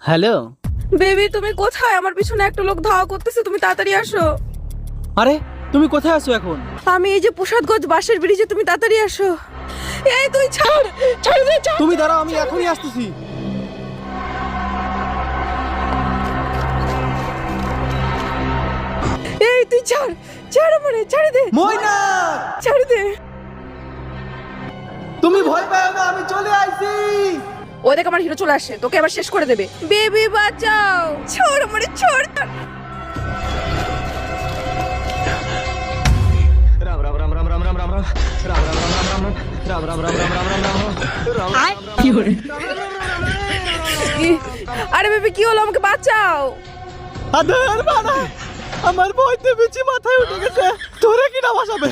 Hello. Baby তুমি কোথায়? আমার পিছনে একটা লোক ধাওয়া করতেছে, তুমি তাড়াতাড়ি আসো। আরে তুমি কোথায় আছো এখন? আমি এই যে প্রসাদগঞ্জ বাসের ব্রিজে, তুমি তাড়াতাড়ি আসো। এই তুই ছাড়, ছাড় দে, ছাড়। তুমি দাঁড়াও, আমি এখনই আসতেছি। এই তুই ছাড়, ছাড় আমারে, ছাড় দে, ময়না, ছাড় দে। তুমি ভয় পাও না, আমি চলে আইছি। ও দেখ আমার হিরো চলে আসে, তোকে এবার শেষ করে দেবে। বেবি বাঁচাও, ছাড় আমারে, ছাড়। राम राम राम राम राम राम राम राम राम राम राम राम राम राम राम राम আরে বেবি কি হলো? আমাকে বাঁচাও। আদের বাড়া, আমার ভয়তে বিচি মাথায় উঠে গেছে। তোরে কি না বাঁচাবে?